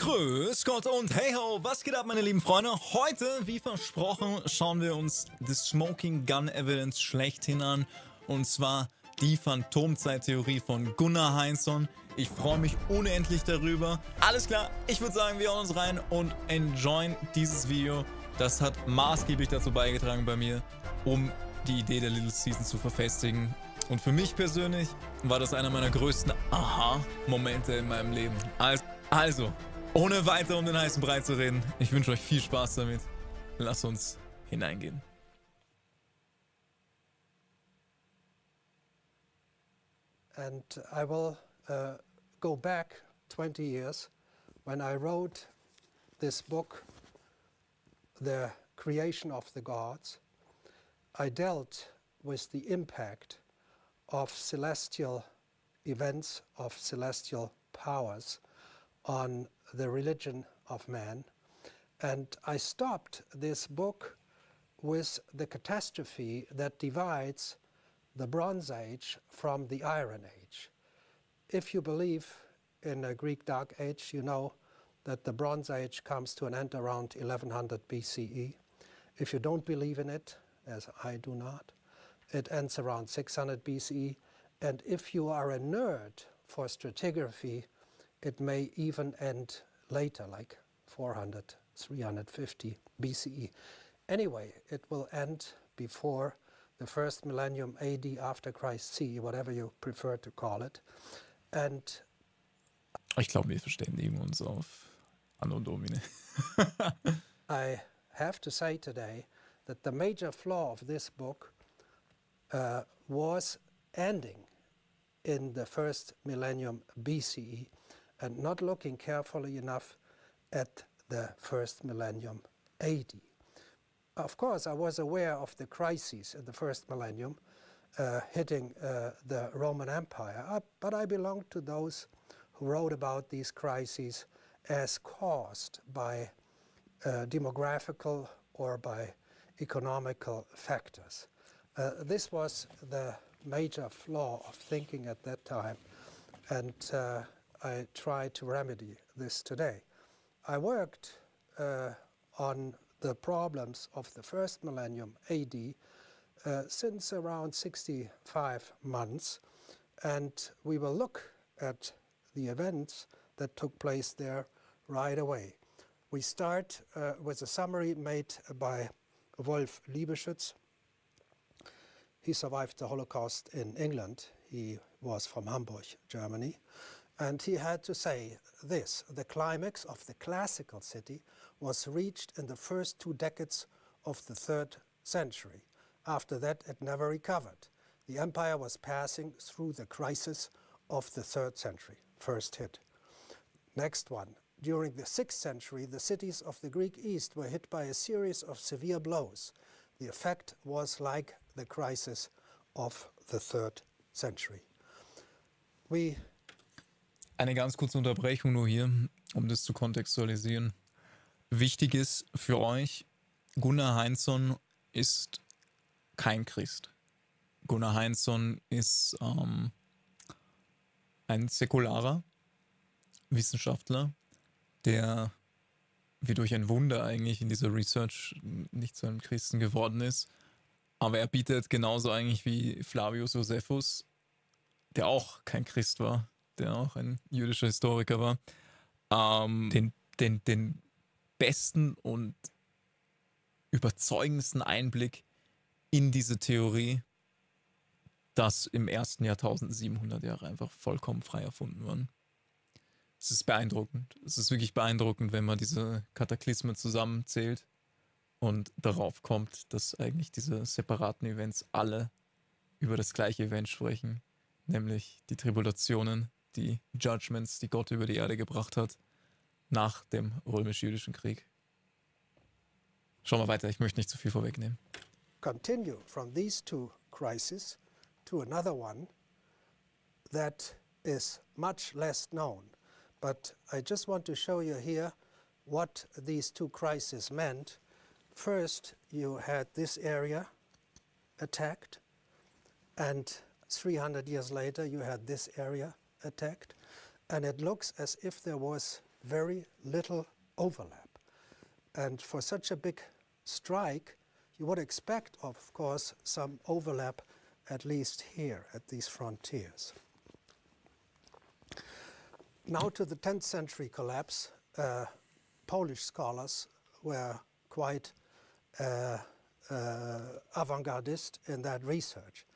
Grüß Gott und hey ho, was geht ab, meine lieben Freunde? Heute, wie versprochen, schauen wir uns das Smoking Gun Evidence schlechthin an. Und zwar die Phantomzeit-Theorie von Gunnar Heinsohn. Ich freue mich unendlich darüber. Alles klar, ich würde sagen, wir hauen uns rein und enjoyen dieses Video. Das hat maßgeblich dazu beigetragen bei mir, um die Idee der Little Season zu verfestigen. Und für mich persönlich war das einer meiner größten Aha-Momente in meinem Leben. Also, ohne weiter um den heißen Brei zu reden, ich wünsche euch viel Spaß damit. Lasst uns hineingehen. And I will go back 20 years when I wrote this book, The Creation of the Gods. I dealt with the impact of celestial events, of celestial powers on the religion of man. And I stopped this book with the catastrophe that divides the Bronze Age from the Iron Age. If you believe in a Greek Dark Age, you know that the Bronze Age comes to an end around 1100 BCE. If you don't believe in it, as I do not, it ends around 600 BCE. And if you are a nerd for stratigraphy, it may even end later, like 400, 350 BCE. Anyway, it will end before the first millennium AD, after Christ C, whatever you prefer to call it. And ich glaube, wir verständigen uns auf Anno Domini. I have to say today that the major flaw of this book was ending in the first millennium BCE and not looking carefully enough at the first millennium AD. Of course, I was aware of the crises in the first millennium hitting the Roman Empire, but I belonged to those who wrote about these crises as caused by demographical or by economical factors. This was the major flaw of thinking at that time, and I try to remedy this today. I worked on the problems of the first millennium AD since around 65 months, and we will look at the events that took place there right away. We start with a summary made by Wolf Liebeschütz. He survived the Holocaust in England. He was from Hamburg, Germany. And he had to say this: the climax of the classical city was reached in the first 2 decades of the 3rd century. After that, it never recovered. The empire was passing through the crisis of the 3rd century. First hit. Next one. During the 6th century, the cities of the Greek East were hit by a series of severe blows. The effect was like the crisis of the 3rd century. Eine ganz kurze Unterbrechung nur hier, um das zu kontextualisieren. Wichtig ist für euch, Gunnar Heinsohn ist kein Christ. Gunnar Heinsohn ist ein säkularer Wissenschaftler, der wie durch ein Wunder eigentlich in dieser Research nicht zu einem Christen geworden ist. Aber er bietet genauso eigentlich wie Flavius Josephus, der auch kein Christ war, der auch ein jüdischer Historiker war, den besten und überzeugendsten Einblick in diese Theorie, dass im ersten Jahrtausend 700 Jahre einfach vollkommen frei erfunden waren. Es ist beeindruckend. Es ist wirklich beeindruckend, wenn man diese Kataklysmen zusammenzählt und darauf kommt, dass eigentlich diese separaten Events alle über das gleiche Event sprechen, nämlich die Tribulationen, die Judgments, die Gott über die Erde gebracht hat, nach dem römisch-jüdischen Krieg. Schauen wir weiter, ich möchte nicht zu viel vorwegnehmen. Continue from these 2 crises to another one that is much less known. But I just want to show you here what these 2 crises meant. First, you had this area attacked, and 300 years later you had this area attacked, and it looks as if there was very little overlap. And for such a big strike, you would expect, of course, some overlap at least here at these frontiers. Now to the 10th century collapse, Polish scholars were quite avant-gardist in that research.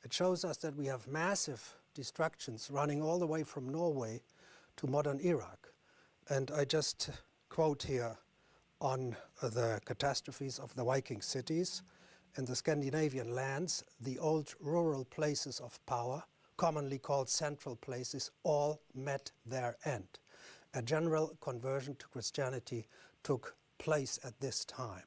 It shows us that we have massive destructions running all the way from Norway to modern Iraq. And I just quote here on the catastrophes of the Viking cities. In the Scandinavian lands, the old rural places of power, commonly called central places, all met their end. A general conversion to Christianity took place at this time.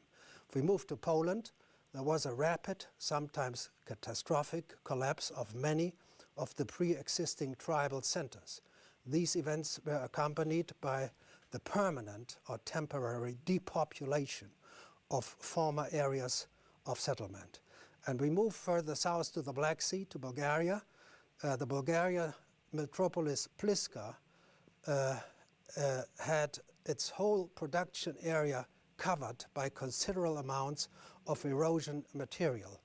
If we move to Poland, there was a rapid, sometimes catastrophic, collapse of many of the pre-existing tribal centers. These events were accompanied by the permanent or temporary depopulation of former areas of settlement. And we move further south to the Black Sea, to Bulgaria. The Bulgaria metropolis Pliska had its whole production area covered by considerable amounts of erosion material.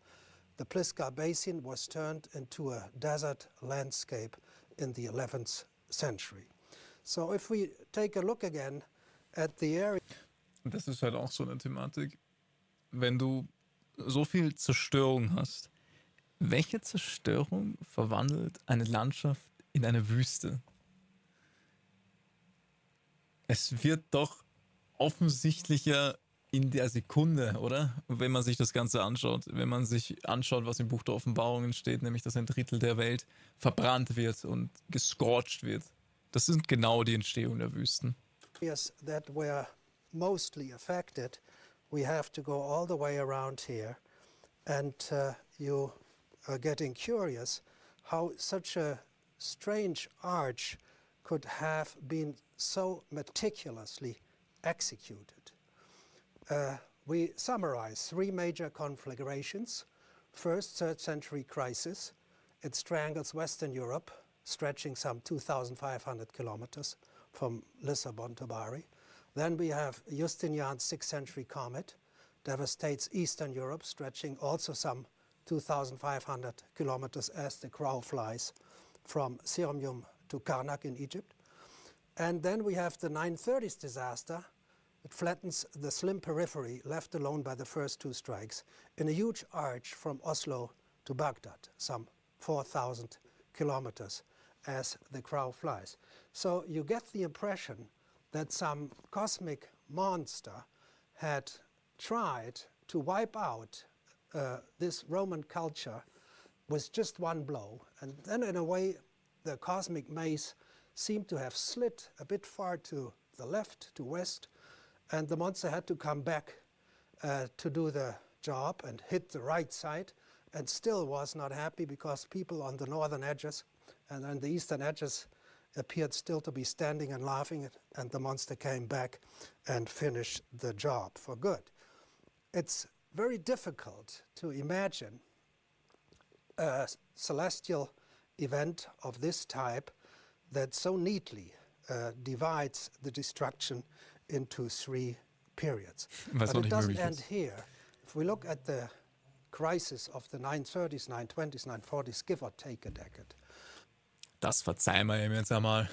The Pliska basin was turned into a desert landscape in the 11th century. So if we take a look again at the area. Das ist halt auch so eine Thematik. Wenn du so viel Zerstörung hast, welche Zerstörung verwandelt eine Landschaft in eine Wüste? Es wird doch offensichtlicher in der Sekunde, oder? Wenn man sich das Ganze anschaut. Wenn man sich anschaut, was im Buch der Offenbarungen steht, nämlich dass 1/3 der Welt verbrannt wird und gescorcht wird. Das sind genau die Entstehung der Wüsten. Areas that were mostly affected, we have to go all the way around here, and you are getting curious how such a strange arch could have been so meticulously executed. We summarize 3 major conflagrations. First, 3rd century crisis. It strangles Western Europe, stretching some 2,500 kilometers from Lisbon to Bari. Then we have Justinian's 6th century comet, devastates Eastern Europe, stretching also some 2,500 kilometers as the crow flies from Sirmium to Karnak in Egypt. And then we have the 930s disaster. It flattens the slim periphery left alone by the first 2 strikes in a huge arch from Oslo to Baghdad, some 4,000 kilometers as the crow flies. So you get the impression that some cosmic monster had tried to wipe out this Roman culture with just one blow. And then in a way, the cosmic maze seemed to have slit a bit far to the left, to west, and the monster had to come back to do the job and hit the right side, and still was not happy because people on the northern edges and on the eastern edges appeared still to be standing and laughing, and the monster came back and finished the job for good. It's very difficult to imagine a celestial event of this type that so neatly divides the destruction into 3 periods. But it doesn't end here. If we look at the crisis of the 930s, 920s, 940s, give or take a decade, Das verzeihen wir ihm jetzt einmal.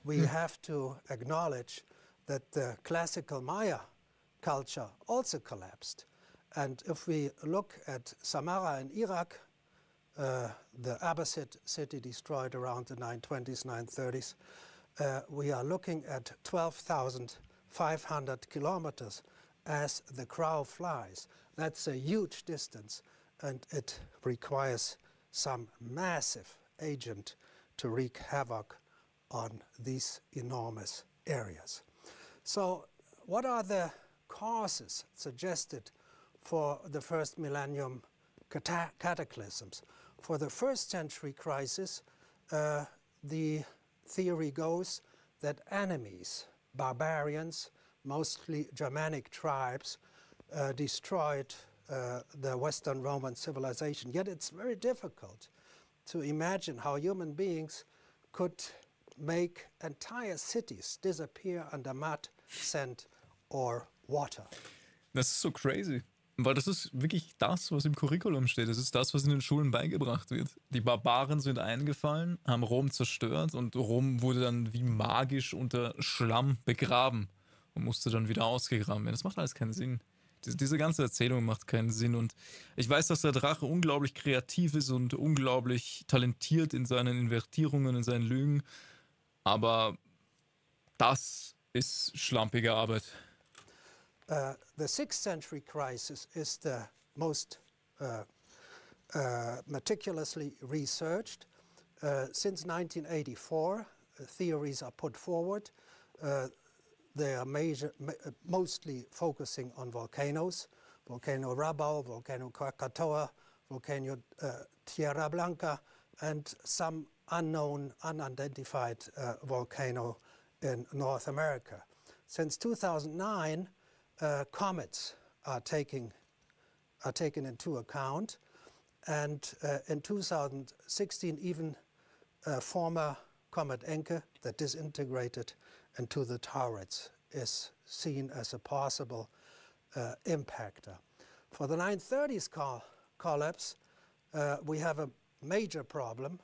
we have to acknowledge that the classical Maya culture also collapsed. And if we look at Samarra in Iraq, the Abbasid city destroyed around the 920s, 930s, we are looking at 12,500 kilometers as the crow flies. That's a huge distance, and it requires some massive agent to wreak havoc on these enormous areas. So what are the causes suggested for the first millennium cataclysms? For the 1st century crisis, the theory goes that enemies, barbarians, mostly Germanic tribes, destroyed the Western Roman civilization. Yet it's very difficult to imagine how human beings could make entire cities disappear under mud, sand or water. Das ist so crazy. Weil das ist wirklich das, was im Curriculum steht. Das ist das, was in den Schulen beigebracht wird. Die Barbaren sind eingefallen, haben Rom zerstört und Rom wurde dann wie magisch unter Schlamm begraben und musste dann wieder ausgegraben werden. Das macht alles keinen Sinn. Diese ganze Erzählung macht keinen Sinn. Und ich weiß, dass der Drache unglaublich kreativ ist und unglaublich talentiert in seinen Invertierungen, in seinen Lügen. Aber das ist schlampige Arbeit. The 6th century crisis is the most meticulously researched. Since 1984, theories are put forward. They are mostly focusing on volcanoes, volcano Rabau, volcano Krakatoa, volcano Tierra Blanca, and some unknown, unidentified volcano in North America. Since 2009, comets are taken into account, and in 2016 even former comet Encke that disintegrated into the turrets is seen as a possible impactor. For the 930s collapse, we have a major problem.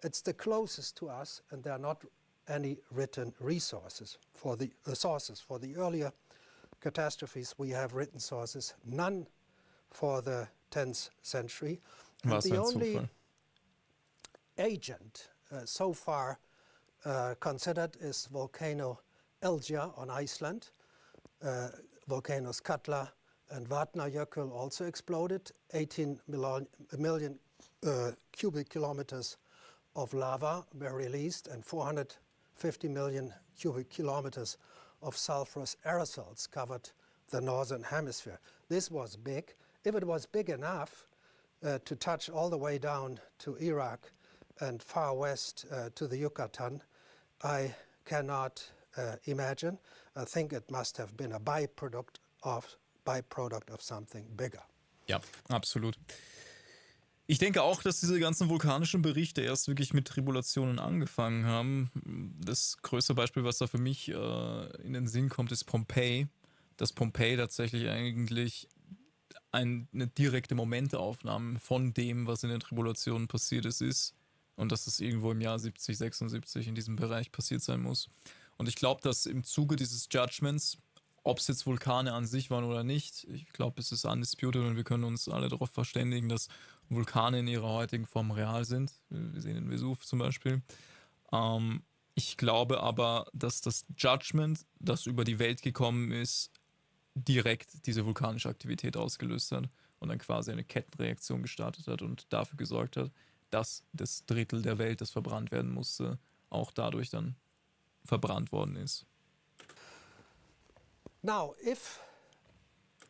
It's the closest to us, and there are not any written resources for the sources for the earlier catastrophes. We have written sources, none for the 10th century. And the only agent so far considered is volcano Elgja on Iceland. Volcanoes Katla and Vatnajökull also exploded. 18 million cubic kilometers of lava were released, and 450 million cubic kilometers of sulfurous aerosols covered the northern hemisphere. This was big. If it was big enough to touch all the way down to Iraq and far west to the Yucatan, I cannot imagine. I think it must have been a byproduct of something bigger. Ja, absolut. Ich denke auch, dass diese ganzen vulkanischen Berichte erst wirklich mit Tribulationen angefangen haben. Das größte Beispiel, was da für mich in den Sinn kommt, ist Pompeji. Dass Pompeji tatsächlich eigentlich eine direkte Momentaufnahme von dem, was in den Tribulationen passiert ist. Und dass es irgendwo im Jahr 70, 76 in diesem Bereich passiert sein muss. Und ich glaube, dass im Zuge dieses Judgments, ob es jetzt Vulkane an sich waren oder nicht, ich glaube, es ist undisputed und wir können uns alle darauf verständigen, dass Vulkane in ihrer heutigen Form real sind. Wir sehen den Vesuv zum Beispiel. Ich glaube aber, dass das Judgment, das über die Welt gekommen ist, direkt diese vulkanische Aktivität ausgelöst hat und dann quasi eine Kettenreaktion gestartet hat und dafür gesorgt hat, dass das Drittel der Welt, das verbrannt werden musste, auch dadurch dann verbrannt worden ist. Now, if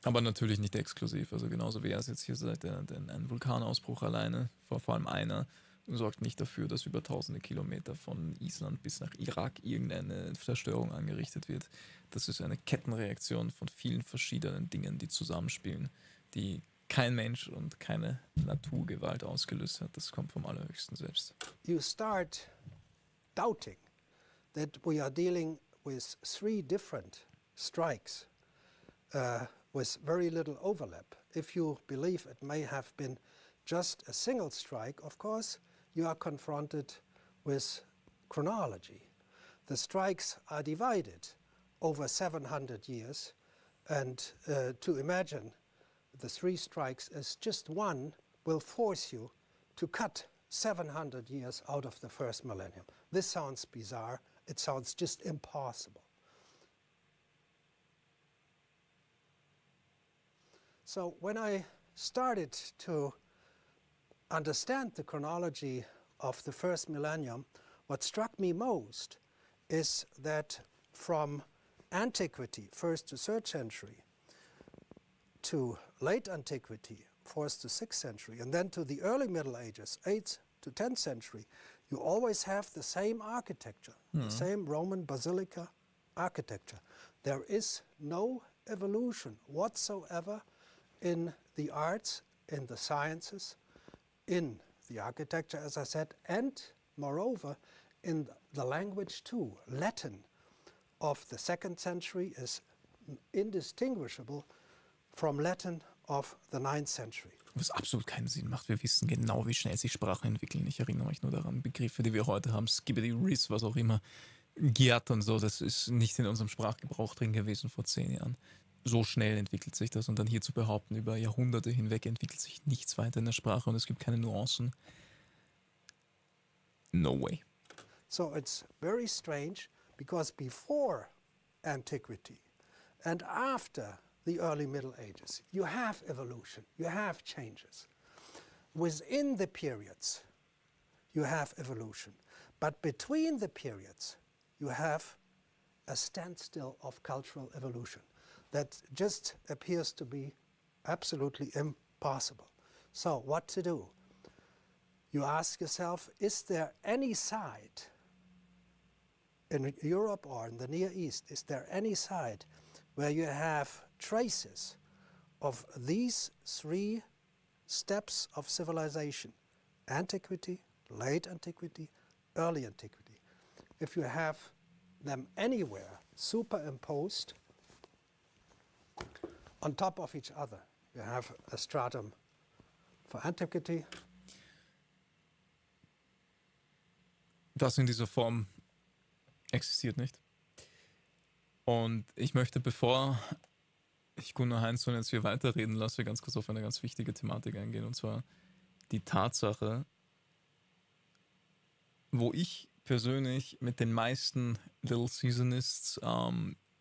Aber natürlich nicht exklusiv, also genauso wie er es jetzt hier sagt, ein Vulkanausbruch alleine, vor allem einer, sorgt nicht dafür, dass über tausende Kilometer von Island bis nach Irak irgendeine Zerstörung angerichtet wird. Das ist eine Kettenreaktion von vielen verschiedenen Dingen, die zusammenspielen, die kein Mensch und keine Naturgewalt ausgelöst hat. Das kommt vom Allerhöchsten selbst. you start doubting that we are dealing with 3 different strikes with very little overlap. If you believe it may have been just a single strike, of course, you are confronted with chronology. The strikes are divided over 700 years, and to imagine the 3 strikes as just one will force you to cut 700 years out of the first millennium. This sounds bizarre. It sounds just impossible. So when I started to understand the chronology of the first millennium, what struck me most is that from antiquity, 1st to 3rd century, to late antiquity, 4th to 6th century, and then to the early Middle Ages, 8th to 10th century, you always have the same architecture, the same Roman basilica architecture. There is no evolution whatsoever in the arts, in the sciences, in the architecture, as I said, and moreover, in the language too. Latin of the 2nd century is indistinguishable from Latin of the 9th century. Was absolut keinen Sinn macht. Wir wissen genau, wie schnell sich Sprachen entwickeln. Ich erinnere mich nur daran, Begriffe, die wir heute haben, Skibbity, Riss, was auch immer, gehört und so, das ist nicht in unserem Sprachgebrauch drin gewesen vor 10 Jahren. So schnell entwickelt sich das und dann hier zu behaupten, über Jahrhunderte hinweg entwickelt sich nichts weiter in der Sprache und es gibt keine Nuancen. No way. So it's very strange because before antiquity and after the early Middle Ages, you have evolution, you have changes. Within the periods, you have evolution. But between the periods, you have a standstill of cultural evolution that just appears to be absolutely impossible. So what to do? You ask yourself, is there any side in Europe or in the Near East, is there any side where you have traces of these 3 steps of civilization? Antiquity, late antiquity, early antiquity. If you have them anywhere superimposed on top of each other, you have a stratum for antiquity. Das in dieser Form existiert nicht. Und ich möchte, bevor ich Gunnar Heinsohn jetzt hier weiterreden lasse, ganz kurz auf eine ganz wichtige Thematik eingehen, und zwar die Tatsache, wo ich persönlich mit den meisten Little Seasonists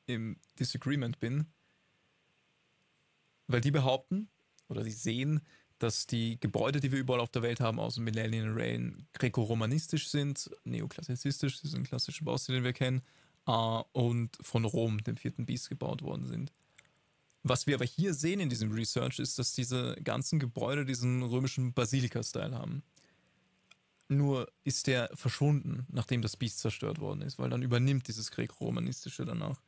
im Disagreement bin, weil die behaupten oder die sehen, dass die Gebäude, die wir überall auf der Welt haben, aus dem Millennial Reign gräko-romanistisch sind, neoklassizistisch, diesen klassischen Baustil, den wir kennen, und von Rom, dem 4. Bis, gebaut worden sind. Was wir aber hier sehen in diesem Research ist, dass diese ganzen Gebäude diesen römischen Basilika-Style haben. Nur ist der verschwunden, nachdem das Bis zerstört worden ist, weil dann übernimmt dieses gräko-romanistische danach.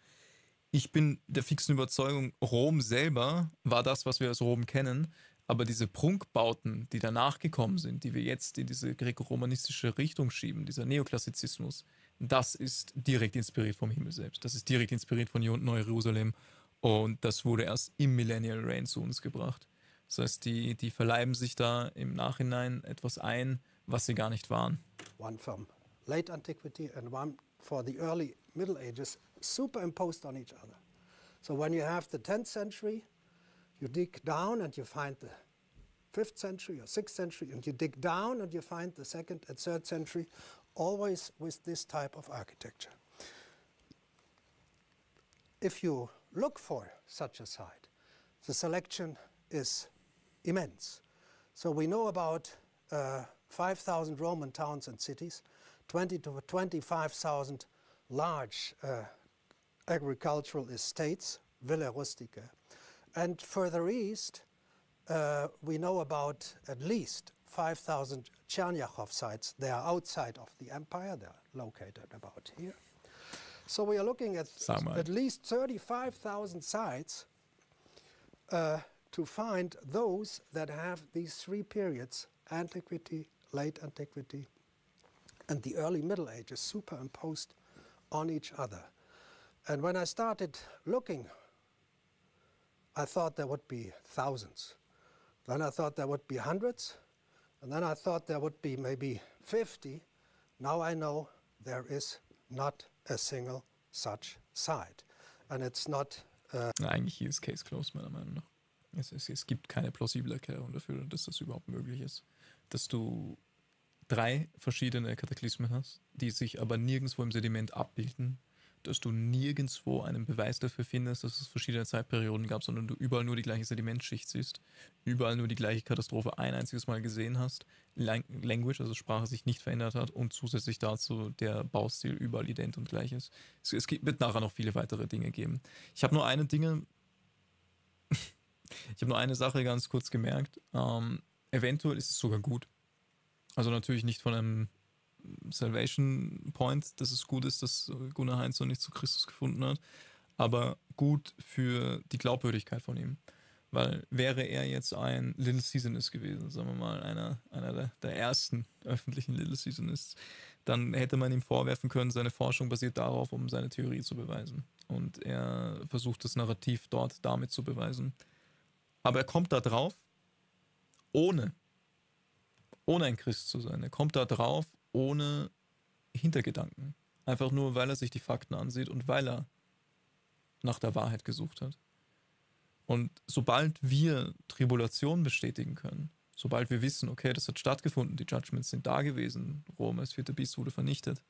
Ich bin der fixen Überzeugung, Rom selber war das, was wir als Rom kennen, aber diese Prunkbauten, die danach gekommen sind, die wir jetzt in diese gräko-romanistische Richtung schieben, dieser Neoklassizismus, das ist direkt inspiriert vom Himmel selbst. Das ist direkt inspiriert von Neu-Jerusalem und das wurde erst im Millennial Reign zu uns gebracht. Das heißt, die verleiben sich da im Nachhinein etwas ein, was sie gar nicht waren. One from late antiquity and one for the early Middle Ages superimposed on each other. So when you have the 10th century, you dig down and you find the 5th century or 6th century, and you dig down and you find the 2nd and 3rd century, always with this type of architecture. If you look for such a site, the selection is immense. So we know about 5,000 Roman towns and cities, 20 to 25,000 large agricultural estates, Villa Rustica. And further east, we know about at least 5,000 Chernyakov sites. They are outside of the empire. They are located about here. So we are looking at least 35,000 sites to find those that have these 3 periods, antiquity, late antiquity, and the early Middle Ages superimposed on each other. And when I started looking, I thought there would be thousands. Then I thought there would be hundreds. And then I thought there would be maybe 50. Now I know there is not a single such site. And it's not... Eigentlich hier ist Case closed, meiner Meinung nach. Es gibt keine plausible Erklärung dafür, dass das überhaupt möglich ist. Dass du 3 verschiedene Kataklysmen hast, die sich aber nirgendwo im Sediment abbilden, dass du nirgendwo einen Beweis dafür findest, dass es verschiedene Zeitperioden gab, sondern du überall nur die gleiche Sedimentschicht siehst, überall nur die gleiche Katastrophe ein einziges Mal gesehen hast, Language, also Sprache, sich nicht verändert hat und zusätzlich dazu der Baustil überall ident und gleich ist. Es wird nachher noch viele weitere Dinge geben. Ich habe nur eine Sache ganz kurz gemerkt. Eventuell ist es sogar gut. Also natürlich nicht von einem Salvation Point, dass es gut ist, dass Gunnar Heinsohn nicht zu Christus gefunden hat, aber gut für die Glaubwürdigkeit von ihm. Weil wäre er jetzt ein Little Seasonist gewesen, sagen wir mal, einer der ersten öffentlichen Little Seasonists, dann hätte man ihm vorwerfen können, seine Forschung basiert darauf, um seine Theorie zu beweisen. Und er versucht das Narrativ dort damit zu beweisen. Aber er kommt da drauf, ohne ein Christ zu sein. Er kommt da drauf, ohne Hintergedanken. Einfach nur, weil er sich die Fakten ansieht und weil er nach der Wahrheit gesucht hat. Und sobald wir Tribulation bestätigen können, sobald wir wissen, okay, das hat stattgefunden, die Judgments sind da gewesen, Rom als vierte Biest wurde vernichtet,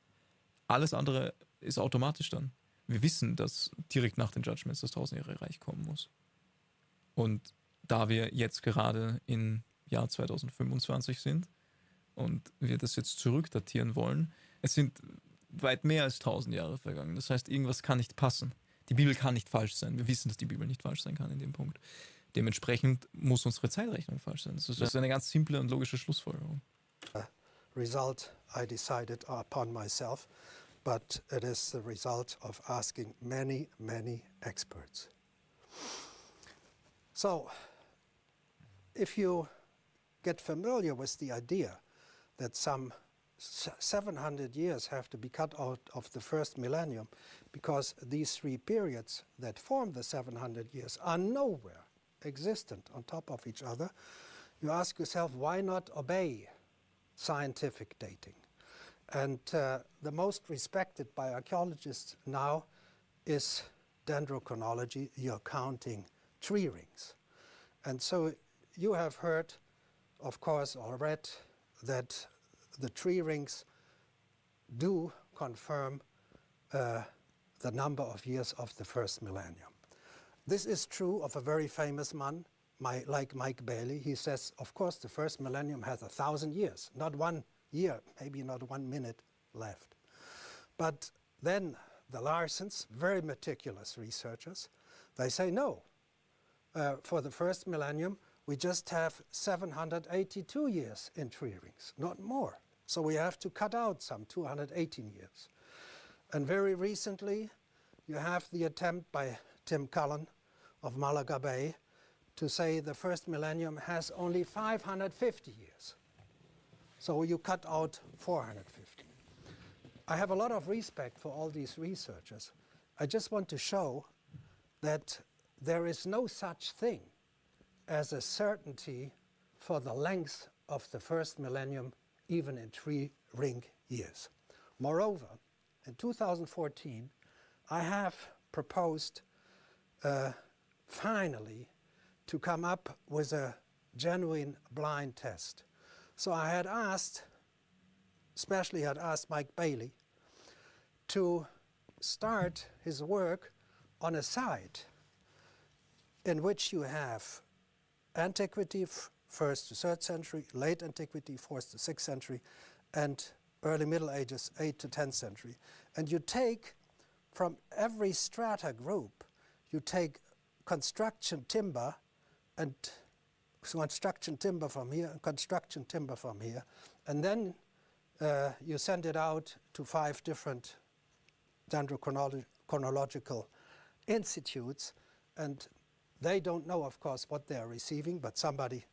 alles andere ist automatisch dann. Wir wissen, dass direkt nach den Judgments das 1000-jährige Reich kommen muss. Und da wir jetzt gerade im Jahr 2025 sind und wir das jetzt zurückdatieren wollen, es sind weit mehr als 1000 Jahre vergangen. Das heißt, irgendwas kann nicht passen. Die Bibel kann nicht falsch sein. Wir wissen, dass die Bibel nicht falsch sein kann in dem Punkt. Dementsprechend muss unsere Zeitrechnung falsch sein. Das ist eine ganz simple und logische Schlussfolgerung. Result I decided upon myself, but it is the result of asking many, many experts. So, if you get familiar with the idea that some 700 years have to be cut out of the first millennium because these three periods that form the 700 years are nowhere existent on top of each other, you ask yourself, why not obey scientific dating? And the most respected by archaeologists now is dendrochronology. You're counting tree rings. And so you have heard, of course, or read that the tree rings do confirm the number of years of the first millennium. This is true of a very famous man, like Mike Bailey. He says, of course, the first millennium has 1,000 years, not 1 year, maybe not 1 minute left. But then the Larsens, very meticulous researchers, they say no. For the first millennium, we just have 782 years in tree rings, not more. So we have to cut out some 218 years. And very recently, you have the attempt by Tim Cullen of Malaga Bay to say the first millennium has only 550 years. So you cut out 450. I have a lot of respect for all these researchers. I just want to show that there is no such thing as a certainty for the length of the first millennium, even in tree ring years. Moreover, in 2014, I have proposed finally to come up with a genuine blind test. So I had asked, especially had asked Mike Bailey, to start his work on a site in which you have antiquity, 1st to 3rd century, late antiquity, 4th to 6th century, and early Middle Ages, 8th to 10th century. And you take from every strata group, you take construction timber and construction timber from here, and construction timber from here, and then you send it out to 5 different dendrochronological institutes, and they don't know, of course, what they are receiving, but somebody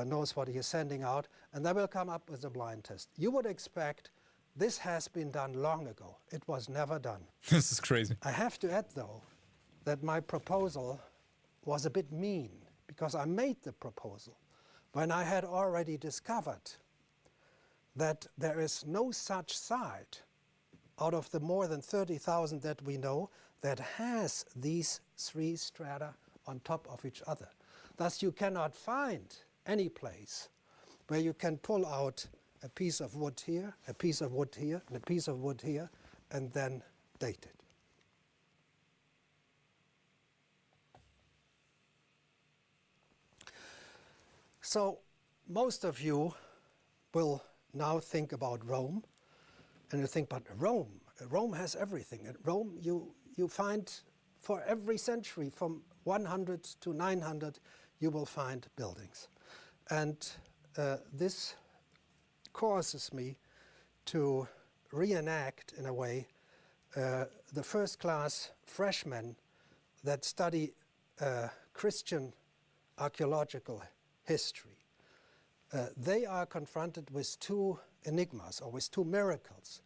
knows what he is sending out, and they will come up with a blind test. You would expect this has been done long ago. It was never done. This is crazy. I have to add, though, that my proposal was a bit mean, because I made the proposal when I had already discovered that there is no such site out of the more than 30,000 that we know that has these 3 strata on top of each other. Thus, you cannot find any place where you can pull out a piece of wood here, a piece of wood here, and a piece of wood here, and then date it. So most of you will now think about Rome, and you think, but Rome has everything. At Rome, you find for every century from 100 to 900, you will find buildings. And this causes me to reenact, in a way, the first-class freshmen that study Christian archaeological history. They are confronted with 2 enigmas or with two miracles.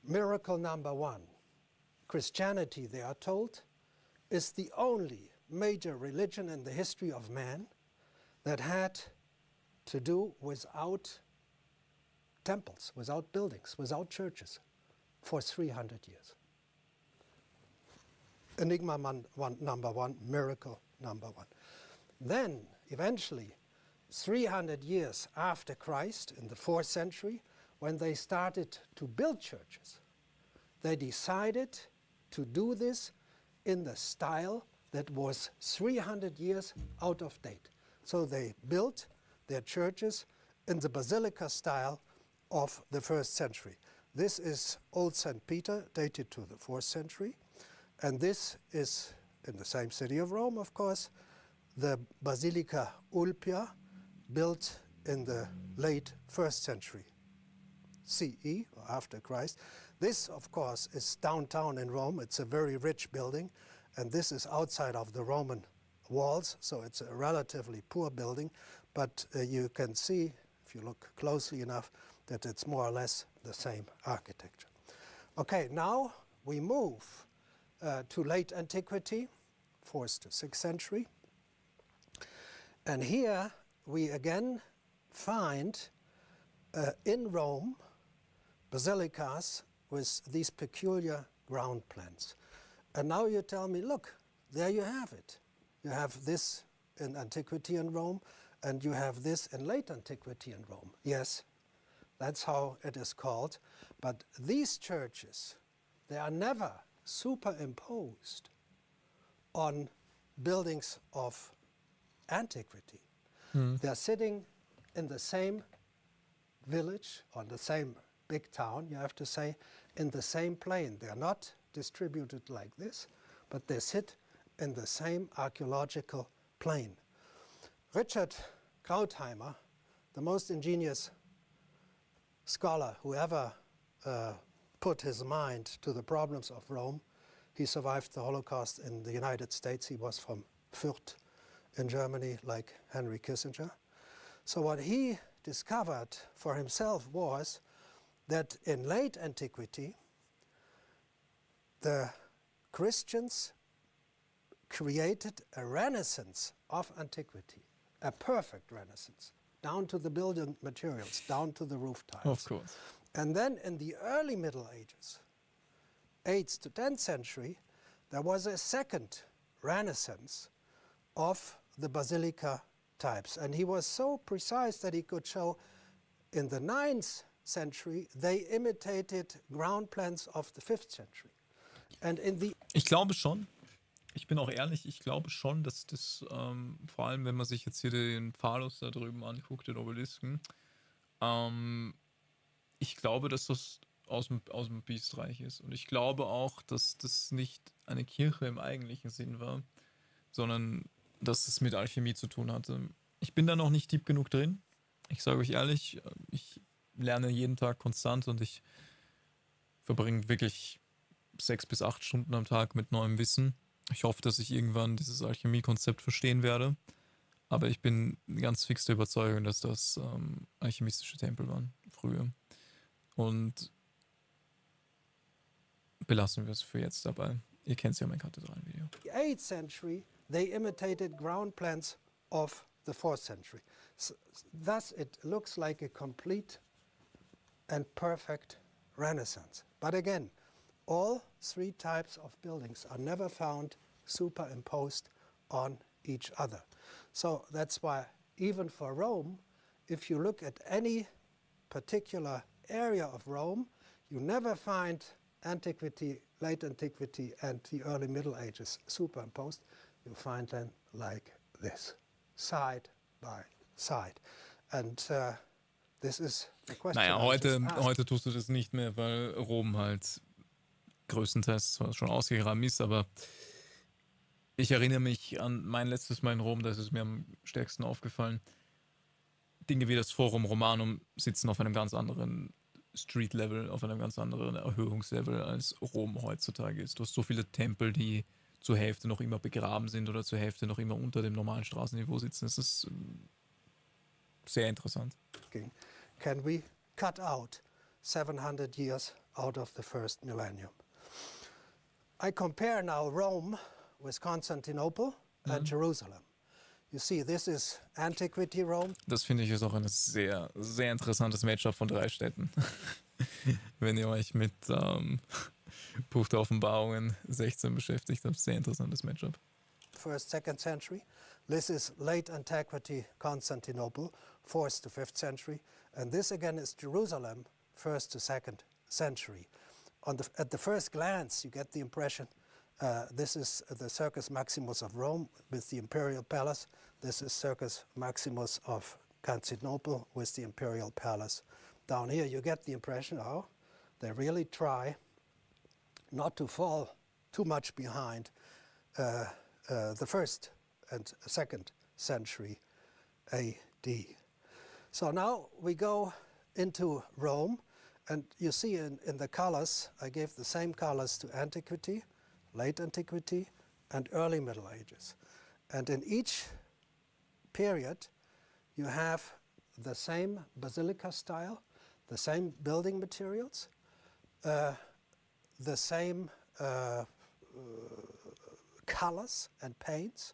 Miracle number one, Christianity, they are told, is the only major religion in the history of man that had to do without temples, without buildings, without churches for 300 years. Enigma number one, miracle number one. Then, eventually, 300 years after Christ, in the 4th century, when they started to build churches, they decided to do this in the style that was 300 years out of date. So they built their churches in the basilica style of the 1st century. This is Old St. Peter, dated to the 4th century. And this is, in the same city of Rome, of course, the Basilica Ulpia, built in the late 1st century CE, or after Christ. This, of course, is downtown in Rome. It's a very rich building, and this is outside of the Roman walls, so it's a relatively poor building, but you can see, if you look closely enough, that it's more or less the same architecture. Okay, now we move to late antiquity, 4th to 6th century. And here we again find in Rome basilicas with these peculiar ground plans. And now you tell me, look, there you have it. You have this in antiquity in Rome, and you have this in late antiquity in Rome. Yes, that's how it is called. But these churches, they are never superimposed on buildings of antiquity. They're sitting in the same village, on the same big town, you have to say, in the same plane. They're not distributed like this, but they sit in the same archaeological plane. Richard Krautheimer, the most ingenious scholar who ever put his mind to the problems of Rome, he survived the Holocaust in the United States. He was from Fürth in Germany, like Henry Kissinger. So what he discovered for himself was that in late antiquity, the Christians created a renaissance of antiquity, a perfect renaissance, down to the building materials, down to the roof tiles. Of course. And then in the early Middle Ages, 8th to 10th century, there was a second renaissance of the basilica types. And he was so precise that he could show in the 9th century, they imitated ground plans of the 5th century. And in the Ich glaube schon, ich bin auch ehrlich, ich glaube schon, dass das, vor allem wenn man sich jetzt hier den Pfahlus da drüben anguckt, den Obelisken, ich glaube, dass das aus dem Biestreich ist. Und ich glaube auch, dass das nicht eine Kirche im eigentlichen Sinn war, sondern dass es mit Alchemie zu tun hatte. Ich bin da noch nicht tief genug drin. Ich sage euch ehrlich, ich lerne jeden Tag konstant und ich verbringe wirklich 6 bis 8 Stunden am Tag mit neuem Wissen. Ich hoffe, dass ich irgendwann dieses Alchemie-Konzept verstehen werde. Aber ich bin ganz fix der Überzeugung, dass das alchemistische Tempel waren früher. Und belassen wir es für jetzt dabei. Ihr kennt ja mein Kathedralenvideo. 8th century, they imitated ground plans of the 4th century. Thus, it looks like a complete and perfect renaissance. But again, all three types of buildings are never found superimposed on each other. So that's why even for Rome, if you look at any particular area of Rome, you never find antiquity, late antiquity, and the early Middle Ages superimposed. You find them like this, side by side. And this is the question. Naja, heute tust du das nicht mehr, weil Rom halt größtenteils zwar schon ausgegraben ist, aber ich erinnere mich an mein letztes Mal in Rom, da ist es mir am stärksten aufgefallen. Dinge wie das Forum Romanum sitzen auf einem ganz anderen Street-Level, auf einem ganz anderen Erhöhungslevel, als Rom heutzutage ist. Du hast so viele Tempel, die zur Hälfte noch immer begraben sind oder zur Hälfte noch immer unter dem normalen Straßenniveau sitzen. Das ist sehr interessant. Can we cut out 700 years out of the first millennium. I compare now Rome with Constantinople and Jerusalem. You see, this is Antiquity Rome. Das finde ich ist auch ein sehr, sehr interessantes Matchup von 3 Städten. Wenn ihr euch mit Buch der Offenbarungen 16 beschäftigt habt, sehr interessantes Matchup. First, second century. This is late antiquity Constantinople, 4th to 5th century. And this again is Jerusalem, 1st to 2nd century. At the first glance, you get the impression this is the Circus Maximus of Rome with the imperial palace. This is Circus Maximus of Constantinople with the imperial palace. Down here, you get the impression, oh, they really try not to fall too much behind the 1st and 2nd century AD. So now we go into Rome, and you see in the colors, I gave the same colors to Antiquity, late Antiquity, and early Middle Ages. And in each period, you have the same basilica style, the same building materials, the same colors and paints.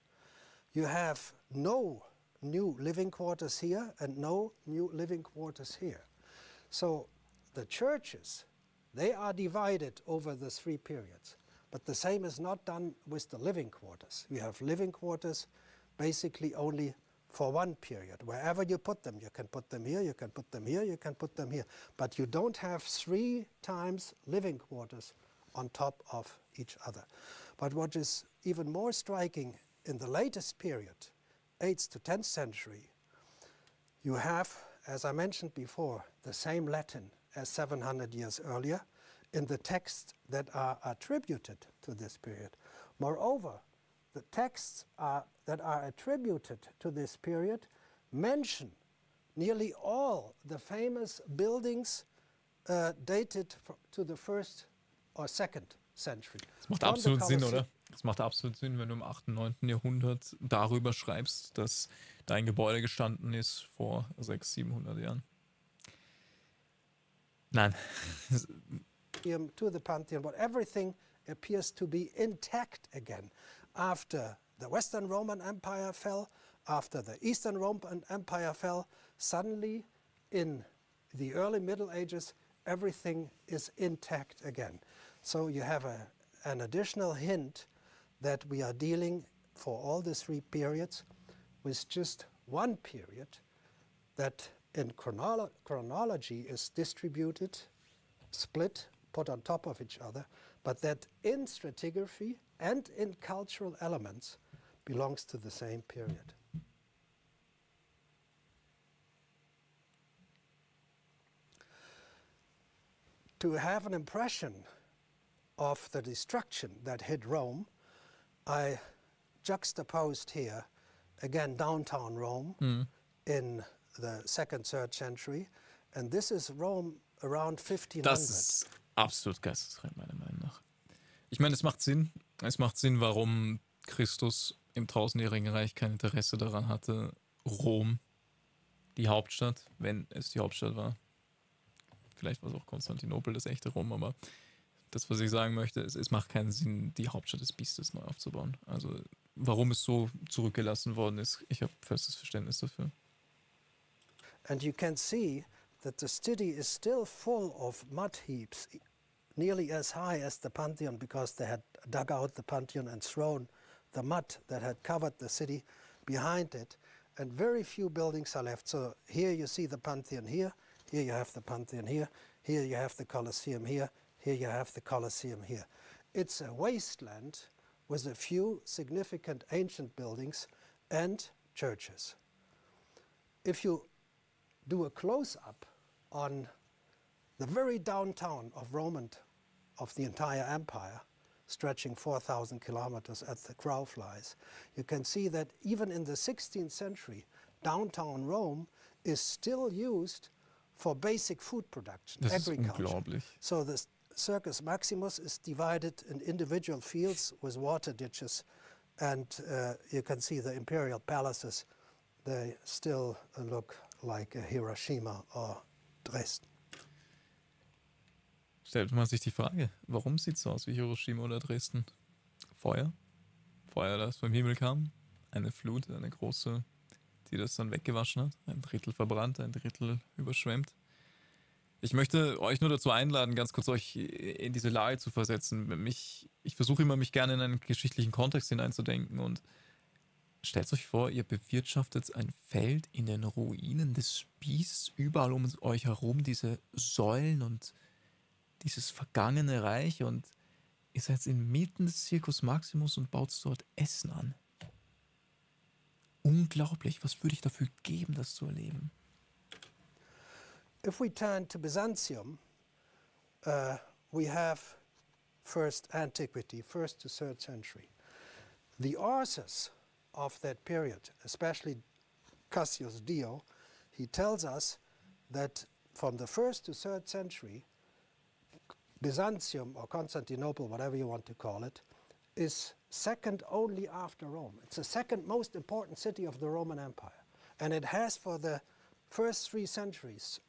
You have no new living quarters here and no new living quarters here. So the churches, they are divided over the 3 periods. But the same is not done with the living quarters. We have living quarters basically only for one period. Wherever you put them here, you can put them here, you can put them here. But you don't have 3 times living quarters on top of each other. But what is even more striking in the latest period, 8th to 10th century, you have, as I mentioned before, the same Latin as 700 years earlier in the texts that are attributed to this period. Moreover, the texts that are attributed to this period mention nearly all the famous buildings dated to the 1st or 2nd century. Das macht absolut Sinn, oder? Das macht absolut Sinn, wenn du im 8., 9. Jahrhundert darüber schreibst, dass dein Gebäude gestanden ist vor 600, 700 Jahren. Nein. To the Pantheon, but everything appears to be intact again. After the Western Roman Empire fell, after the Eastern Roman Empire fell, suddenly in the early Middle Ages, everything is intact again. So you have an additional hint that we are dealing for all the 3 periods with just one period that in chronology is distributed, split, put on top of each other, but that in stratigraphy and in cultural elements belongs to the same period. To have an impression of the destruction that hit Rome, I juxtaposed here, again, downtown Rome in the 2nd, 3rd century, and this is Rome around 1500. Das ist absolut geisteskrank, meiner Meinung nach. Ich meine, es macht Sinn. Es macht Sinn, warum Christus im 1000-jährigen Reich kein Interesse daran hatte, Rom, die Hauptstadt, wenn es die Hauptstadt war. Vielleicht war es auch Konstantinopel, das echte Rom, aber das, was ich sagen möchte, es macht keinen Sinn, die Hauptstadt des Biestes neu aufzubauen. Also, warum es so zurückgelassen worden ist, ich habe festes Verständnis dafür. And you can see that the city is still full of mud heaps, nearly as high as the Pantheon, because they had dug out the Pantheon and thrown the mud that had covered the city behind it, and very few buildings are left. So here you see the Pantheon here you have the Pantheon here you have the Colosseum here you have the Colosseum here. It's a wasteland with a few significant ancient buildings and churches. If you do a close-up on the very downtown of Rome and of the entire empire, stretching 4,000 kilometers as the crow flies, you can see that even in the 16th century, downtown Rome is still used for basic food production, agriculture. Das ist unglaublich. So the Circus Maximus is divided in individual fields with water ditches, and you can see the imperial palaces. They still look like Hiroshima or Dresden. stellt man sich die Frage, warum sieht es so aus wie Hiroshima oder Dresden? Feuer? Feuer, das vom Himmel kam. Eine Flut, eine große, die das dann weggewaschen hat. Ein Drittel verbrannt, ein Drittel überschwemmt. Ich möchte euch nur dazu einladen, ganz kurz euch in diese Lage zu versetzen. Ich versuche immer, mich gerne in einen geschichtlichen Kontext hineinzudenken und stellt euch vor, ihr bewirtschaftet ein Feld in den Ruinen des Spießes, überall um euch herum diese Säulen und dieses vergangene Reich und ihr seid inmitten des Circus Maximus und baut dort Essen an. Unglaublich, was würde ich dafür geben, das zu erleben? If we turn to Byzantium, we have first antiquity, first to third century. The authors of that period, especially Cassius Dio, he tells us that from the first to third century, Byzantium or Constantinople, whatever you want to call it, is second only after Rome. It's the second most important city of the Roman Empire. And it has for the first 3 centuries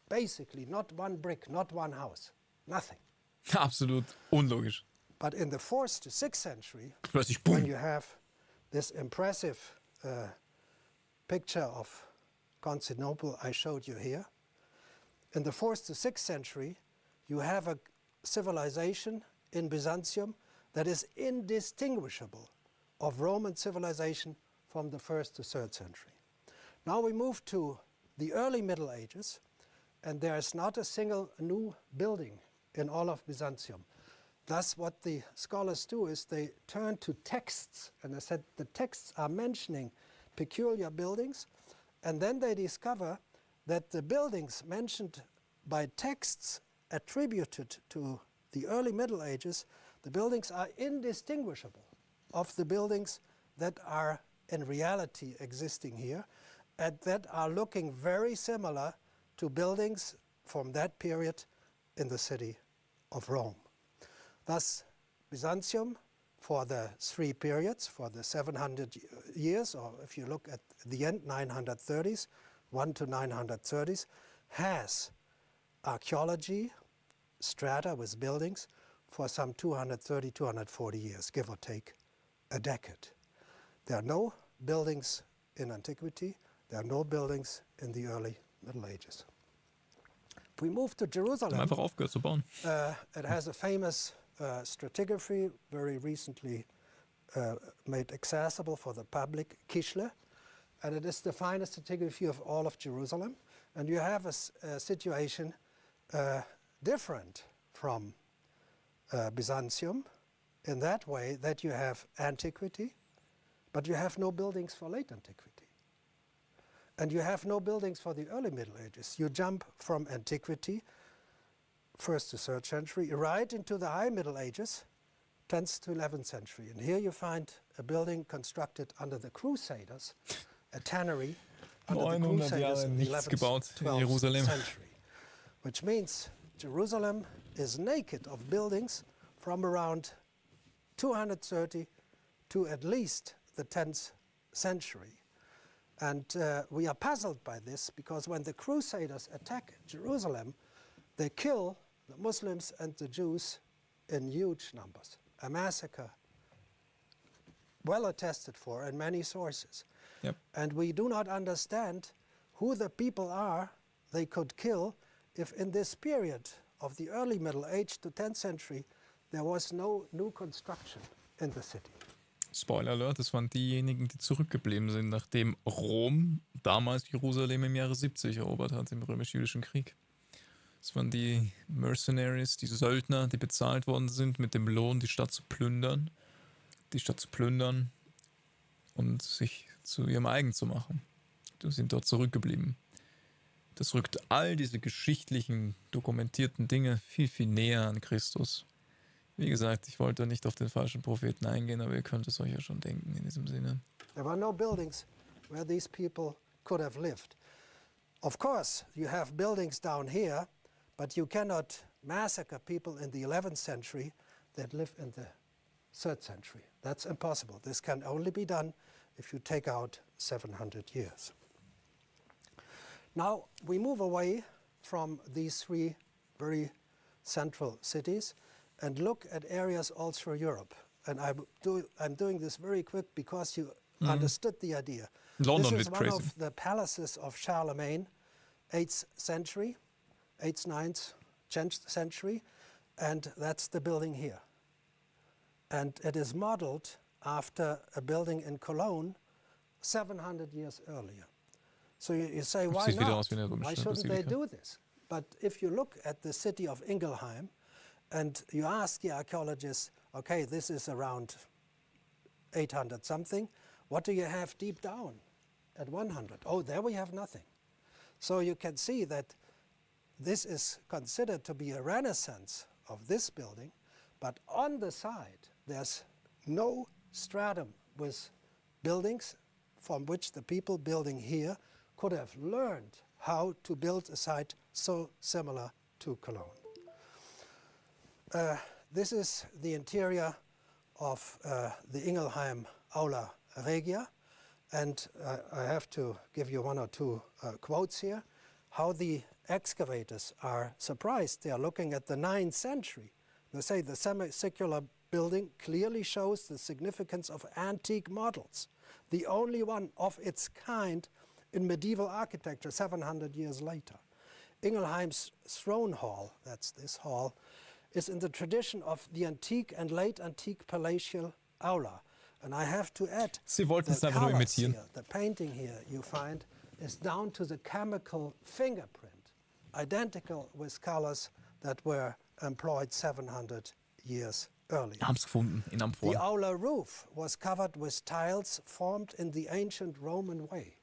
basically not one brick, not one house, nothing. Absolut unlogisch. But in the 4th to 6th century, Plötzlich when boom. you have this impressive picture of Constantinople I showed you here, in the 4th to 6th century, you have a civilization in Byzantium that is indistinguishable of Roman civilization from the 1st to 3rd century. Now we move to the early Middle Ages, and there is not a single new building in all of Byzantium. Thus, what the scholars do is they turn to texts, and they said the texts are mentioning peculiar buildings, and then they discover that the buildings mentioned by texts attributed to the early Middle Ages, the buildings are indistinguishable of the buildings that are in reality existing here, and that are looking very similar to buildings from that period in the city of Rome. Thus, Byzantium, for the 3 periods, for the 700 years, or if you look at the end, 930s, 1 to 930s, has archaeology, strata with buildings, for some 230, 240 years, give or take a decade. There are no buildings in antiquity, there are no buildings in the early Middle Ages. If we move to Jerusalem, Einfach aufgehört zu bauen. it has a famous stratigraphy, very recently made accessible for the public, Kishle, and it is the finest stratigraphy of all of Jerusalem. And you have a situation different from Byzantium in that way that you have antiquity, but you have no buildings for late antiquity. And you have no buildings for the early Middle Ages. You jump from antiquity, 1st to 3rd century, right into the high Middle Ages, 10th to 11th century. And here you find a building constructed under the Crusaders, a tannery under the 900 Crusaders Jahre in the nichts 11th, gebaut in 12th Jerusalem. century. Which means Jerusalem is naked of buildings from around 230 to at least the 10th century. And we are puzzled by this because when the Crusaders attack Jerusalem, they kill the Muslims and the Jews in huge numbers. A massacre well attested for in many sources. Yep. And we do not understand who the people are they could kill if in this period of the early Middle Age to 10th century there was no new construction in the city. Spoiler Alert, das waren diejenigen, die zurückgeblieben sind, nachdem Rom damals Jerusalem im Jahre 70 erobert hat, im römisch-jüdischen Krieg. Das waren die Mercenaries, die Söldner, die bezahlt worden sind mit dem Lohn, die Stadt zu plündern und sich zu ihrem eigen zu machen. Die sind dort zurückgeblieben. Das rückt all diese geschichtlichen, dokumentierten Dinge viel, viel näher an Christus. Wie gesagt, ich wollte nicht auf den falschen Propheten eingehen, aber ihr könnt es euch ja schon denken in diesem Sinne. There were no buildings where these people could have lived. Of course, you have buildings down here, but you cannot massacre people in the 11th century that live in the 3rd century. That's impossible. This can only be done if you take out 700 years. Now, we move away from these 3 very central cities and look at areas all through Europe. And I'm doing this very quick because you understood the idea. London this is is one crazy. of the palaces of Charlemagne, 8th century, 8th, 9th, 10th century, and that's the building here. And it is modeled after a building in Cologne 700 years earlier. So you say, why Sieht wieder not? aus wie eine Why römische shouldn't they Basilika. do this? But if you look at the city of Ingelheim and you ask the archaeologists, okay, this is around 800 something, what do you have deep down at 100? Oh, there we have nothing. So you can see that this is considered to be a renaissance of this building, but on the side there's no stratum with buildings from which the people building here could have learned how to build a site so similar to Cologne. This is the interior of the Ingelheim Aula Regia, and I have to give you one or two quotes here. How the excavators are surprised. They are looking at the 9th century. They say the semicircular building clearly shows the significance of antique models, the only one of its kind in medieval architecture 700 years later. Ingelheim's throne hall, that's this hall, is in the tradition of the antique and late antique palatial aula. And I have to add, Sie wollten es the einfach nur colors imitieren. here, the painting here you find is down to the chemical fingerprint, identical with colors that were employed 700 years earlier. Haben es gefunden in The Amphoren. aula roof was covered with tiles formed in the ancient Roman way.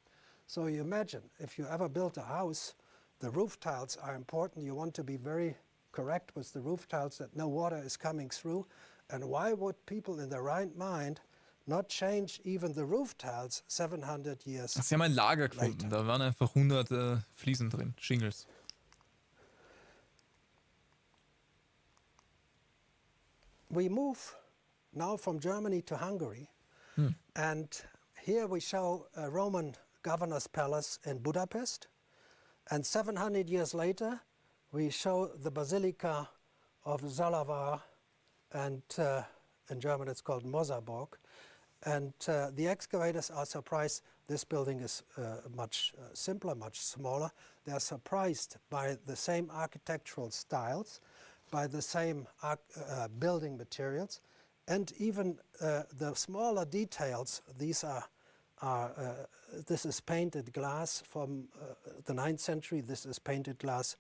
So you imagine, if you ever built a house, the roof tiles are important. You want to be very correct with the roof tiles that no water is coming through. And why would people in their right mind not change even the roof tiles 700 years Sie haben ein Lager gefunden, later? da waren einfach 100 Fliesen drin, Shingles. We move now from Germany to Hungary, and here we show a Roman governor's palace in Budapest, and 700 years later we show the Basilica of Zalavar, and in German it's called Mosaborg, and the excavators are surprised. This building is much simpler, much smaller. They are surprised by the same architectural styles, by the same building materials, and even the smaller details. These this is painted glass from the 9th century. This is painted glass.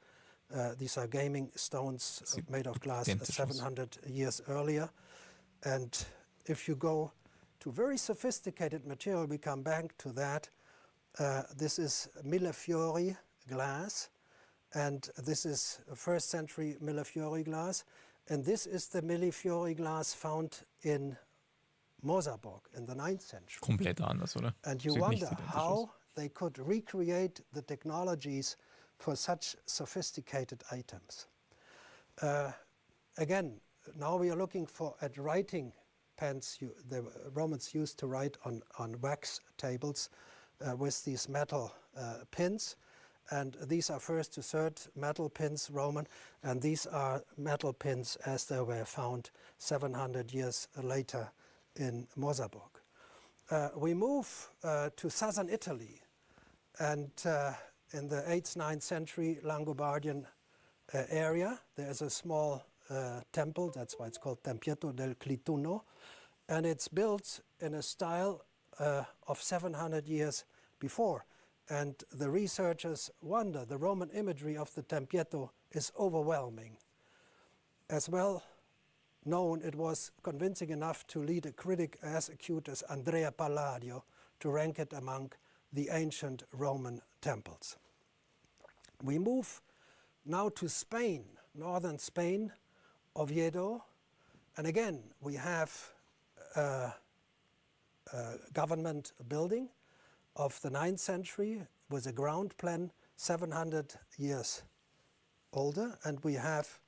These are gaming stones made of glass 700 years earlier. And if you go to very sophisticated material, we come back to that. This is Millefiori glass. And this is 1st century Millefiori glass. And this is the Millefiori glass found in Mosaborg in the 9th century. Komplett anders, oder? And you Sieht nichts wonder identisch how aus. they could recreate the technologies for such sophisticated items. Again, now we are looking at writing pens the Romans used to write on wax tables with these metal pins. And these are 1st to 3rd metal pins, Roman, and these are metal pins as they were found 700 years later in Mosaborg. We move to southern Italy, and in the 8th, 9th century Langobardian area, there is a small temple, that's why it's called Tempietto del Clituno, and it's built in a style of 700 years before. And the researchers wonder, the Roman imagery of the Tempietto is overwhelming. As well known, it was convincing enough to lead a critic as acute as Andrea Palladio to rank it among the ancient Roman temples. We move now to Spain, northern Spain, Oviedo, and again we have a government building of the 9th century with a ground plan 700 years older, and we have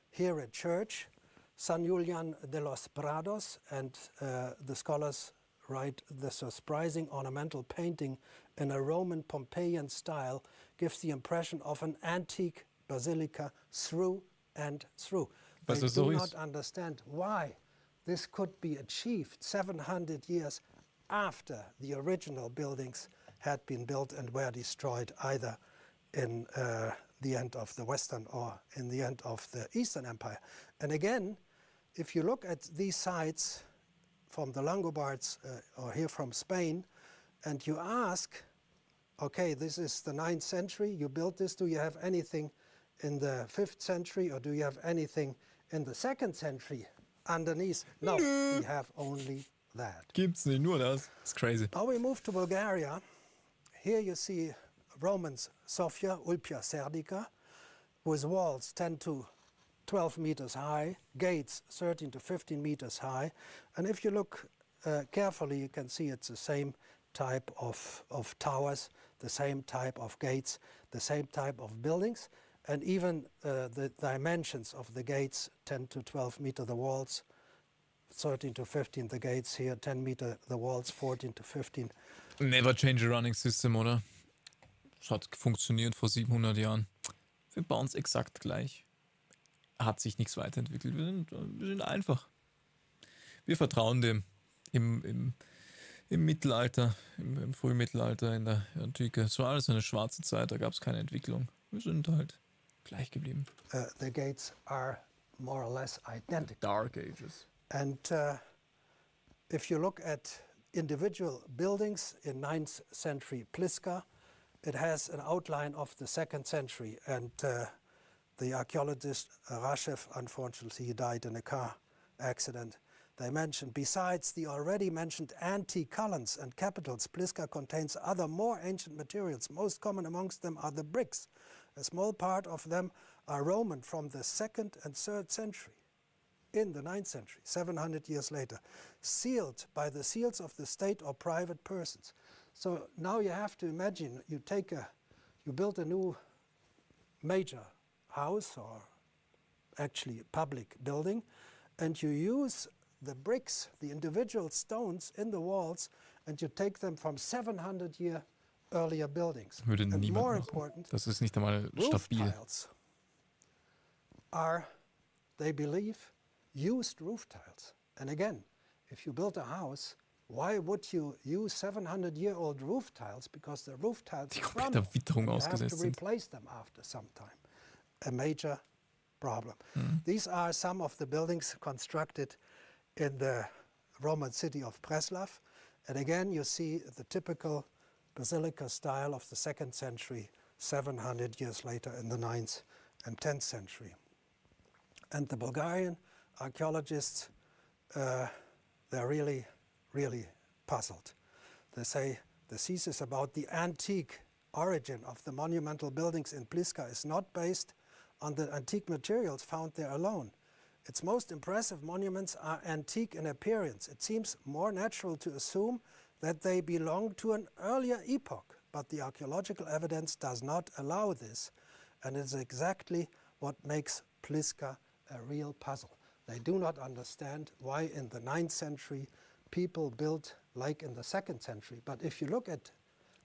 here a church, San Julian de los Prados, and the scholars write the surprising ornamental painting in a Roman Pompeian style gives the impression of an antique basilica through and through. Was They das so do ist. not understand why this could be achieved 700 years after the original buildings had been built and were destroyed, either in the end of the Western or in the end of the Eastern Empire. And again, if you look at these sites from the Longobards or here from Spain, and you ask, okay, this is the 9th century, you built this, do you have anything in the 5th century, or do you have anything in the 2nd century underneath? No, we have only that. Gibt's nicht, nur das. It's crazy. Now we move to Bulgaria. Here you see Romans Sofia, Ulpia Serdica, with walls 10 to 12 meters high, gates 13 to 15 meters high. And if you look carefully, you can see it's the same type of towers, the same type of gates, the same type of buildings, and even the dimensions of the gates, 10 to 12 meter the walls, 13 to 15 the gates here, 10 meter the walls, 14 to 15. Never change a running system, oder? Es hat funktioniert vor 700 Jahren. Wir bauen es exakt gleich. Hat sich nichts weiterentwickelt. Wir sind einfach. Wir vertrauen dem im Mittelalter, im Frühmittelalter, in der Antike. Es war alles eine schwarze Zeit, da gab es keine Entwicklung. Wir sind halt gleich geblieben. The gates are more or less identical. Dark Ages. And if you look at individual buildings in 9th century Pliska, it has an outline of the 2nd century. And the archaeologist Rashev, unfortunately, he died in a car accident. They mentioned, besides the already mentioned antique columns and capitals, Pliska contains other more ancient materials. Most common amongst them are the bricks. A small part of them are Roman from the 2nd and 3rd century. In the 9th century, 700 years later, sealed by the seals of the state or private persons. So now you have to imagine, you build a new major house, or actually a public building, and you use the bricks, the individual stones in the walls, and you take them from 700 year earlier buildings. Würde And niemand more machen. important, Das ist nicht einmal roof stabil. tiles are, they believe, used roof tiles. And again, if you build a house, why would you use 700-year-old roof tiles? Because the roof tiles Die komplette crumble. Witterung You have ausgesetzt to sind. replace them after some time. A major problem. These are some of the buildings constructed in the Roman city of Preslav. And again, you see the typical basilica style of the 2nd century, 700 years later in the 9th and 10th century. And the Bulgarian archaeologists, they're really, really puzzled. They say the thesis about the antique origin of the monumental buildings in Pliska is not based on the antique materials found there alone. Its most impressive monuments are antique in appearance. It seems more natural to assume that they belong to an earlier epoch, but the archaeological evidence does not allow this, and it's exactly what makes Pliska a real puzzle. They do not understand why in the 9th century people built like in the 2nd century. But if you look at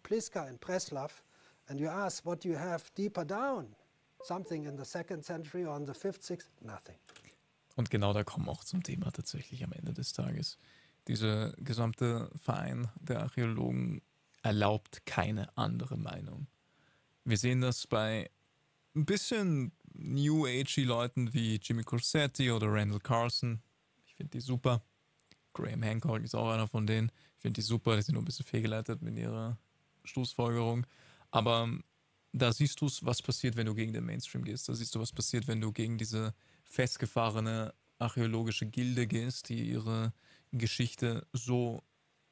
Pliska and Preslav and you ask what you have deeper down, something in the 2nd century or in the 5th, 6th, nothing. Und genau da kommen wir auch zum Thema tatsächlich am Ende des Tages. Dieser gesamte Verein der Archäologen erlaubt keine andere Meinung. Wir sehen das bei ein bisschen New Agey Leuten wie Jimmy Corsetti oder Randall Carlson. Ich finde die super. Graham Hancock ist auch einer von denen. Ich finde die super, die sind nur ein bisschen fehlgeleitet mit ihrer Schlussfolgerung. Aber da siehst du, was passiert, wenn du gegen den Mainstream gehst. Da siehst du, was passiert, wenn du gegen diese festgefahrene archäologische Gilde gehst, die ihre Geschichte so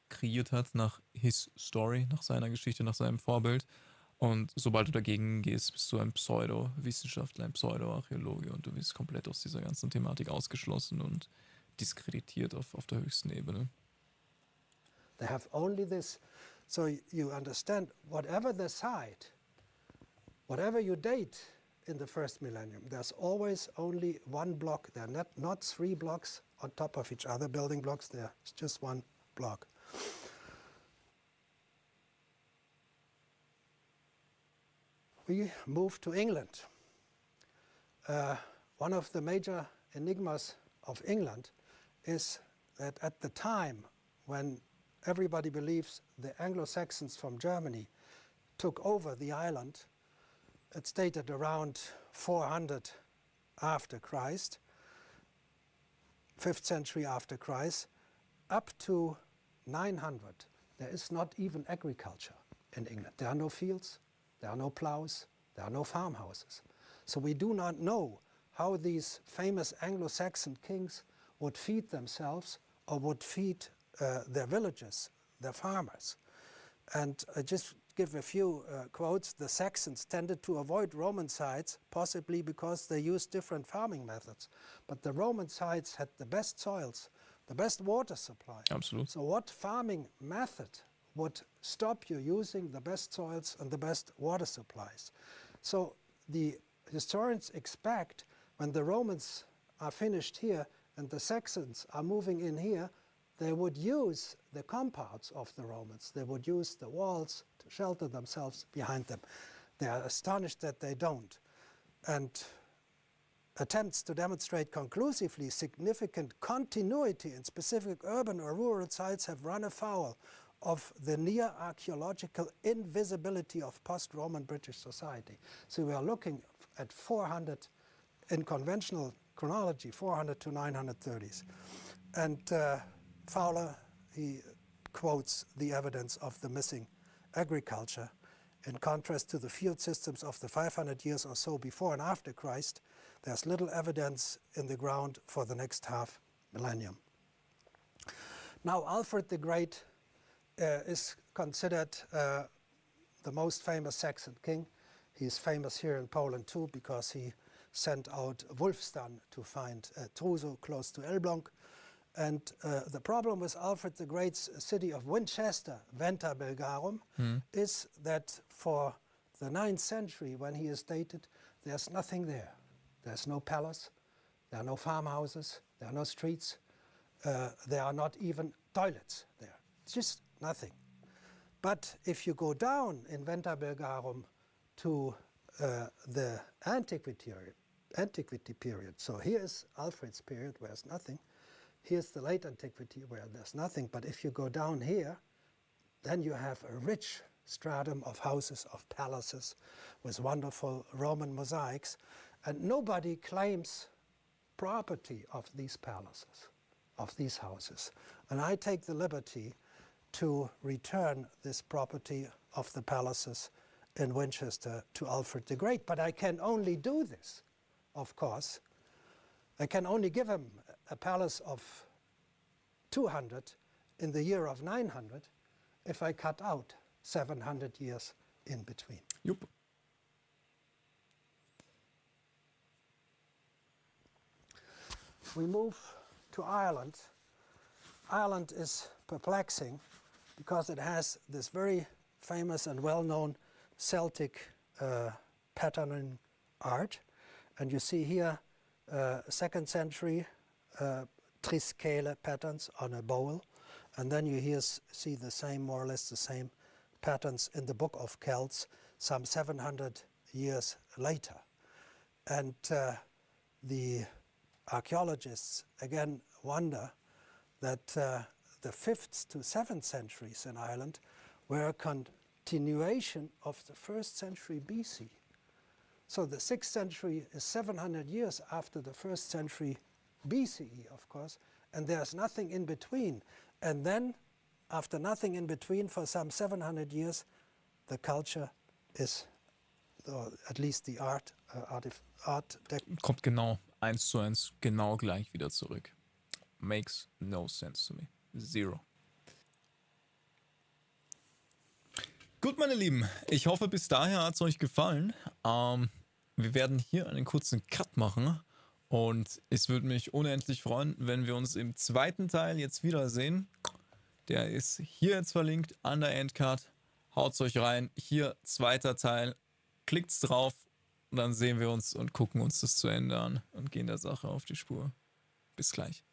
kreiert hat nach his story, nach seiner Geschichte, nach seinem Vorbild. Und sobald du dagegen gehst, bist du ein Pseudo-Wissenschaftler, ein Pseudo-Archäologe und du wirst komplett aus dieser ganzen Thematik ausgeschlossen und diskreditiert auf der höchsten Ebene. They have only this, so you understand, whatever the site, whatever you date in the 1st millennium, there's always only one block. There are not 3 blocks on top of each other, building blocks, there's just one block. We move to England. one of the major enigmas of England is that at the time when everybody believes the Anglo-Saxons from Germany took over the island, it's dated around 400 after Christ, 5th century after Christ, up to 900. There is not even agriculture in England. There are no fields, there are no plows, there are no farmhouses. So we do not know how these famous Anglo-Saxon kings would feed themselves or would feed their villages, their farmers. And I just give a few quotes. The Saxons tended to avoid Roman sites, possibly because they used different farming methods. But the Roman sites had the best soils, the best water supply. Absolutely. So what farming method would stop you using the best soils and the best water supplies? So the historians expect when the Romans are finished here and the Saxons are moving in here, they would use the compounds of the Romans. They would use the walls to shelter themselves behind them. They are astonished that they don't. And attempts to demonstrate conclusively significant continuity in specific urban or rural sites have run afoul of the near archaeological invisibility of post-Roman British society. So we are looking at 400, in conventional chronology, 400 to 930s. And Fowler, he quotes the evidence of the missing agriculture. In contrast to the field systems of the 500 years or so before and after Christ, there's little evidence in the ground for the next half millennium. Now, Alfred the Great is considered the most famous Saxon king. He's famous here in Poland too because he sent out Wulfstan to find Truso close to Elbląg. And the problem with Alfred the Great's city of Winchester, Venta Belgarum, is that for the 9th century, when he is dated, there's nothing there. There's no palace, there are no farmhouses, there are no streets, there are not even toilets there. It's just nothing. But if you go down in Venta Belgarum to the antiquity period, so here is Alfred's period where there's nothing. Here's the late antiquity where there's nothing, but if you go down here, then you have a rich stratum of houses, of palaces, with wonderful Roman mosaics, and nobody claims property of these palaces, of these houses. And I take the liberty to return this property of the palaces in Winchester to Alfred the Great, but I can only do this, of course. I can only give him a palace of 200 in the year of 900 if I cut out 700 years in between. Yup. We move to Ireland. Ireland is perplexing because it has this very famous and well-known Celtic patterning art. And you see here 2nd century triscale patterns on a bowl. And then you here see the same, more or less the same patterns in the Book of Kelts some 700 years later. And the archaeologists again wonder that the 5th to 7th centuries in Ireland were a continuation of the 1st century BC. So the 6th century is 700 years after the 1st century BCE, of course, and there's nothing in between. And then, after nothing in between for some 700 years, the culture is, or at least the art kommt genau 1:1 genau gleich wieder zurück. Makes no sense to me. Zero. Gut, meine Lieben, ich hoffe, bis daher hat es euch gefallen. Wir werden hier einen kurzen Cut machen und es würde mich unendlich freuen, wenn wir uns im zweiten Teil jetzt wiedersehen. Der ist hier jetzt verlinkt an der Endcard. Haut's euch rein. Hier, zweiter Teil. Klickt's drauf und dann sehen wir uns und gucken uns das zu Ende an und gehen der Sache auf die Spur. Bis gleich.